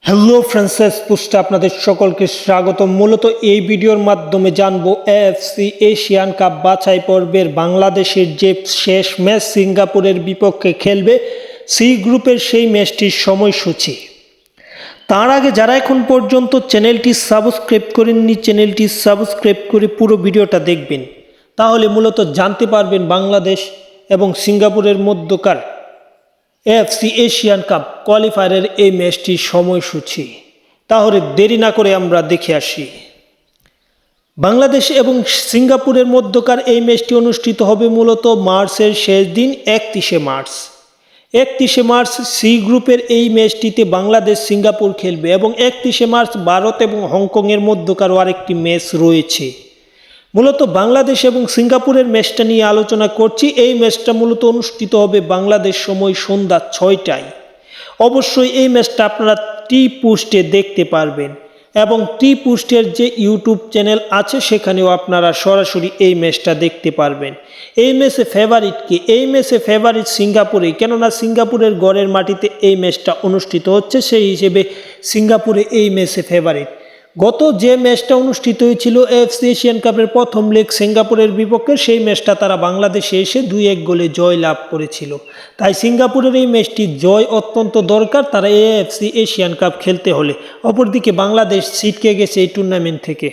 Hello friends, পুস্টে আপনাদের সকলকে স্বাগত। মূলত এই ভিডিওর মাধ্যমে জানবো এএফসি এশিয়ান কাপ বাছাই পর্বের বাংলাদেশের যে শেষ ম্যাচ সিঙ্গাপুরের বিপক্ষে খেলবে সি গ্রুপের সেই ম্যাচটির সময়সূচি। তার আগে যারা এখন পর্যন্ত চ্যানেলটি সাবস্ক্রাইব করেননি, চ্যানেলটি সাবস্ক্রাইব করে পুরো ভিডিওটা দেখবেন, তাহলে মূলত জানতে পারবেন বাংলাদেশ এবং সিঙ্গাপুরের মধ্যকার এএফসি এশিয়ান কাপ কোয়ালিফায়ারের এই ম্যাচটির সময়সূচি। তাহলে দেরি না করে আমরা দেখে আসি। বাংলাদেশ এবং সিঙ্গাপুরের মধ্যকার এই ম্যাচটি অনুষ্ঠিত হবে মূলত মার্চের শেষ দিন 31শে মার্চ। 31শে মার্চ সি গ্রুপের এই ম্যাচটিতে বাংলাদেশ সিঙ্গাপুর খেলবে এবং 31শে মার্চ ভারত এবং হংকংয়ের মধ্যকারও আরেকটি ম্যাচ রয়েছে। মূলত বাংলাদেশ এবং সিঙ্গাপুরের ম্যাচটা নিয়ে আলোচনা করছি। এই ম্যাচটা মূলত অনুষ্ঠিত হবে বাংলাদেশ সময় সন্ধ্যা 6টায়। অবশ্যই এই ম্যাচটা আপনারা টি পোস্টে দেখতে পারবেন এবং টি পোস্টের যে ইউটিউব চ্যানেল আছে সেখানেও আপনারা সরাসরি এই ম্যাচটা দেখতে পারবেন। এই ম্যাচে ফেভারিট কে? এই ম্যাচে ফেভারিট সিঙ্গাপুরে, কেননা সিঙ্গাপুরের গড়ের মাটিতে এই ম্যাচটা অনুষ্ঠিত হচ্ছে, সেই হিসেবে সিঙ্গাপুরে এই ম্যাচে ফেভারিট। গত যে ম্যাচটা অনুষ্ঠিত হয়েছিল এএফসি এশিয়ান কাপের প্রথম লেগ সিঙ্গাপুরের বিপক্ষে, সেই ম্যাচটা তারা বাংলাদেশে এসে 2-1 গোলে জয় লাভ করেছিল। তাই সিঙ্গাপুরের এই ম্যাচটি জয় অত্যন্ত দরকার তারা এএফসি এশিয়ান কাপ খেলতে হলে। অপরদিকে বাংলাদেশ ছিটকে গেছে এই টুর্নামেন্ট থেকে।